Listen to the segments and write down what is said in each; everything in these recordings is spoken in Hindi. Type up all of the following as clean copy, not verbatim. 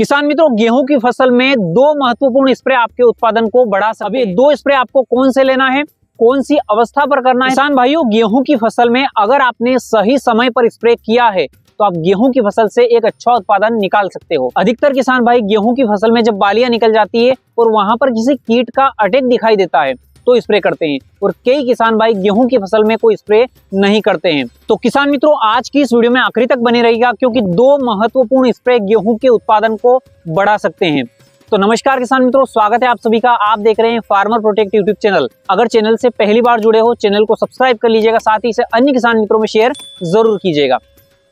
किसान मित्रों, गेहूं की फसल में दो महत्वपूर्ण स्प्रे आपके उत्पादन को बढ़ा सकते हैं। दो स्प्रे आपको कौन से लेना है, कौन सी अवस्था पर करना है? किसान भाइयों, गेहूं की फसल में अगर आपने सही समय पर स्प्रे किया है तो आप गेहूं की फसल से एक अच्छा उत्पादन निकाल सकते हो। अधिकतर किसान भाई गेहूं की फसल में जब बालियां निकल जाती है और वहां पर किसी कीट का अटैक दिखाई देता है तो स्प्रे करते हैं, और कई किसान भाई गेहूं की फसल में कोई स्प्रे नहीं करते हैं। तो किसान मित्रों, आज की इस वीडियो में आखिरी तक बने रहिएगा, क्योंकि दो महत्वपूर्ण स्प्रे गेहूं के उत्पादन को बढ़ा सकते हैं। तो नमस्कार किसान मित्रों, स्वागत है आप सभी का। आप देख रहे हैं फार्मर प्रोटेक्ट यूट्यूब चैनल। अगर चैनल से पहली बार जुड़े हो, चैनल को सब्सक्राइब कर लीजिएगा, साथ ही इसे अन्य किसान मित्रों में शेयर जरूर कीजिएगा।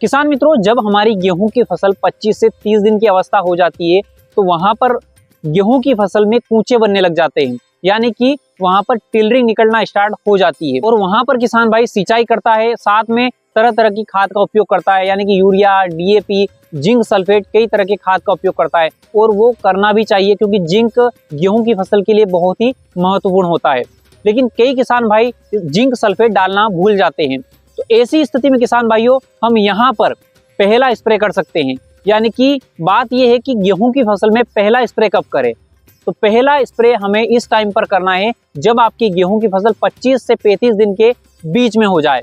किसान मित्रों, जब हमारी गेहूं की फसल 25 से 30 दिन की अवस्था हो जाती है तो वहां पर गेहूं की फसल में कूचे बनने लग जाते हैं, यानी कि वहां पर टिलरिंग निकलना स्टार्ट हो जाती है। और वहां पर किसान भाई सिंचाई करता है, साथ में तरह तरह की खाद का उपयोग करता है, यानी कि यूरिया, डीएपी, जिंक सल्फेट, कई तरह के खाद का उपयोग करता है। और वो करना भी चाहिए, क्योंकि जिंक गेहूं की फसल के लिए बहुत ही महत्वपूर्ण होता है। लेकिन कई किसान भाई जिंक सल्फेट डालना भूल जाते हैं। तो ऐसी स्थिति में किसान भाइयों, हम यहाँ पर पहला स्प्रे कर सकते हैं। यानी कि बात यह है कि गेहूं की फसल में पहला स्प्रे कब करें? तो पहला स्प्रे हमें इस टाइम पर करना है जब आपकी गेहूं की फसल 25 से 35 दिन के बीच में हो जाए,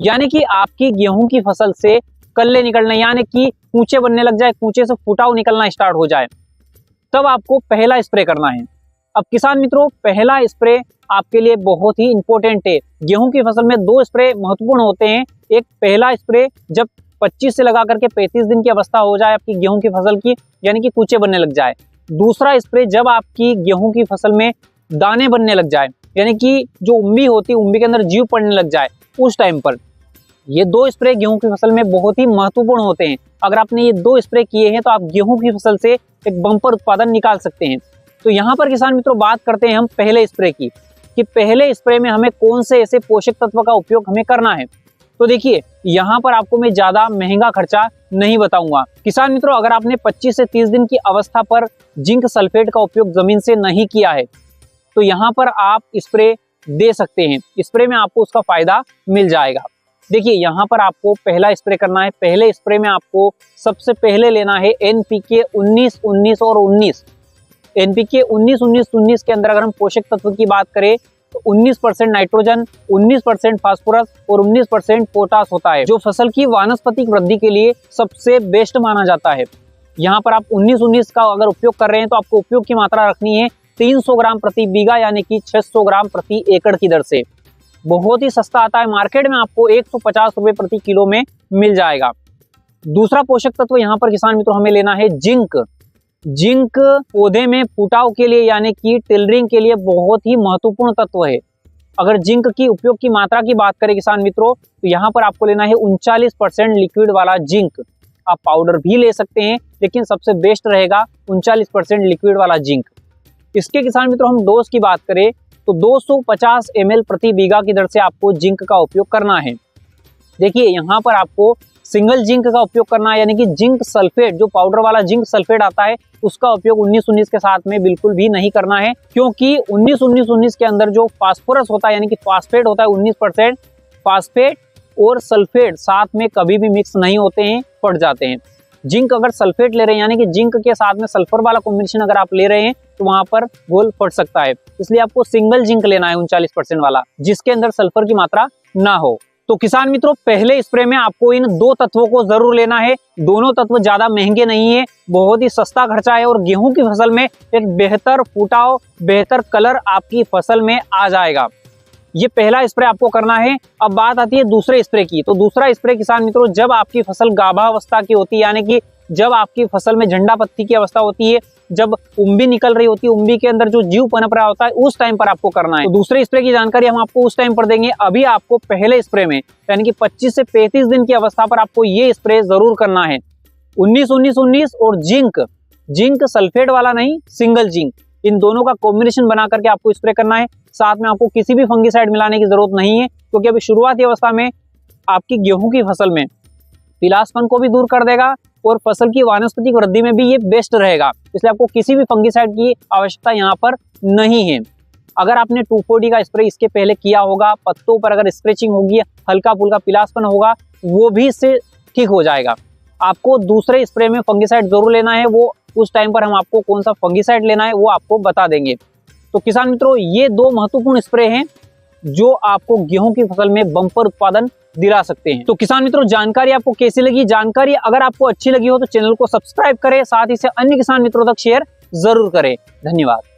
यानी कि आपकी गेहूं की फसल से कल्ले निकलने, यानी कि कूचे बनने लग जाए, कूचे से फुटाव निकलना स्टार्ट हो जाए, तब आपको पहला स्प्रे करना है। अब किसान मित्रों, पहला स्प्रे आपके लिए बहुत ही इंपॉर्टेंट है। गेहूं की फसल में दो स्प्रे महत्वपूर्ण होते हैं। एक पहला स्प्रे जब 25 से लगा करके 35 दिन की अवस्था हो जाए आपकी गेहूं की फसल की, यानी कि कूचे बनने लग जाए। दूसरा स्प्रे जब आपकी गेहूं की फसल में दाने बनने लग जाए, यानी कि जो उम्बी होती है, उम्बी के अंदर जीव पड़ने लग जाए, उस टाइम पर। ये दो स्प्रे गेहूं की फसल में बहुत ही महत्वपूर्ण होते हैं। अगर आपने ये दो स्प्रे किए हैं तो आप गेहूं की फसल से एक बम्पर उत्पादन निकाल सकते हैं। तो यहाँ पर किसान मित्रों बात करते हैं हम पहले स्प्रे की, कि पहले स्प्रे में हमें कौन से ऐसे पोषक तत्व का उपयोग हमें करना है। तो देखिए, यहाँ पर आपको मैं ज्यादा महंगा खर्चा नहीं बताऊंगा। किसान मित्रों, अगर आपने 25 से 30 दिन की अवस्था पर जिंक सल्फेट का उपयोग जमीन से नहीं किया है तो यहाँ पर आप स्प्रे दे सकते हैं। स्प्रे में आपको उसका फायदा मिल जाएगा। देखिए, यहाँ पर आपको पहला स्प्रे करना है। पहले स्प्रे में आपको सबसे पहले लेना है एनपीके 19, 19 और 19। एनपीके 19, 19, 19 के अंदर अगर हम पोषक तत्व की बात करें तो 19% नाइट्रोजन, 19% फास्फोरस और 19% पोटास होता है, जो फसल की वानस्पतिक वृद्धि के लिए सबसे बेस्ट माना जाता है। यहाँ पर आप 19, 19 का अगर उपयोग कर रहे हैं तो आपको उपयोग की मात्रा रखनी है 300 ग्राम प्रति बीघा, यानी कि 600 ग्राम प्रति एकड़ की दर से। बहुत ही सस्ता आता है, मार्केट में आपको 150 रुपए प्रति किलो में मिल जाएगा। दूसरा पोषक तत्व यहाँ पर किसान मित्रों हमें लेना है जिंक। जिंक पौधे में फुटाव के लिए, यानी कि टिलरिंग के लिए बहुत ही महत्वपूर्ण तत्व है। अगर जिंक की उपयोग की मात्रा की बात करें किसान मित्रों, तो यहाँ पर आपको लेना है 39% लिक्विड वाला जिंक। आप पाउडर भी ले सकते हैं, लेकिन सबसे बेस्ट रहेगा 39% लिक्विड वाला जिंक। इसके किसान मित्रों हम डोज की बात करें तो 250 ml प्रति बीघा की दर से आपको जिंक का उपयोग करना है। देखिए, यहाँ पर आपको सिंगल जिंक का उपयोग करना है, यानी कि जिंक सल्फेट, जो पाउडर वाला जिंक सल्फेट आता है, उसका उपयोग 19, 19 के साथ में बिल्कुल भी नहीं करना है, क्योंकि 19, 19, 19 के अंदर जो फास्फोरस होता है, यानी कि फास्फेट होता है 19%, फास्फेट और सल्फेट साथ में कभी भी मिक्स नहीं होते हैं, फट जाते हैं। जिंक अगर सल्फेट ले रहे हैं, यानी कि जिंक के साथ में सल्फर वाला कॉम्बिनेशन अगर आप ले रहे हैं तो वहां पर गोल फट सकता है। इसलिए आपको सिंगल जिंक लेना है 39% वाला, जिसके अंदर सल्फर की मात्रा ना हो। तो किसान मित्रों, पहले स्प्रे में आपको इन दो तत्वों को जरूर लेना है। दोनों तत्व ज्यादा महंगे नहीं है, बहुत ही सस्ता खर्चा है, और गेहूं की फसल में एक बेहतर फुटाव, बेहतर कलर आपकी फसल में आ जाएगा। ये पहला स्प्रे आपको करना है। अब बात आती है दूसरे स्प्रे की। तो दूसरा स्प्रे किसान मित्रों, जब आपकी फसल गाभा अवस्था की होती है, यानी कि जब आपकी फसल में झंडा पत्ती की अवस्था होती है, जब उम्बी निकल रही होती है, उम्बी के अंदर जो जीव पनप रहा होता है, उस टाइम पर आपको करना है। तो दूसरे स्प्रे की जानकारी हम आपको उस टाइम पर देंगे। अभी आपको पहले स्प्रे में, यानी कि 25 से 35 दिन की अवस्था पर आपको ये स्प्रे जरूर करना है। 19, 19, 19 और जिंक, जिंक सल्फेट वाला नहीं, सिंगल जिंक, इन दोनों का कॉम्बिनेशन बना करके आपको स्प्रे करना है। साथ में आपको किसी भी फंगिसाइड मिलाने की जरूरत नहीं है, क्योंकि अभी शुरुआती अवस्था में आपकी गेहूं की फसल में पीलासपन को भी दूर कर देगा और फसल की वानस्पतिक वृद्धि में भी ये बेस्ट रहेगा। इसलिए आपको किसी भी फंगिसाइड की आवश्यकता यहाँ पर नहीं है। अगर आपने 2,4-D का स्प्रे इसके पहले किया होगा, पत्तों पर अगर स्क्रैचिंग होगी, हल्का फुल्का पीलासपन होगा, वो भी इससे ठीक हो जाएगा। आपको दूसरे स्प्रे में फंगिसाइड जरूर लेना है, वो उस टाइम पर हम आपको कौन सा फंगिसाइड लेना है वो आपको बता देंगे। तो किसान मित्रों, ये 2 महत्वपूर्ण स्प्रे हैं जो आपको गेहूं की फसल में बम्पर उत्पादन दिला सकते हैं। तो किसान मित्रों, जानकारी आपको कैसी लगी? जानकारी अगर आपको अच्छी लगी हो तो चैनल को सब्सक्राइब करें, साथ ही से अन्य किसान मित्रों तक शेयर जरूर करें। धन्यवाद।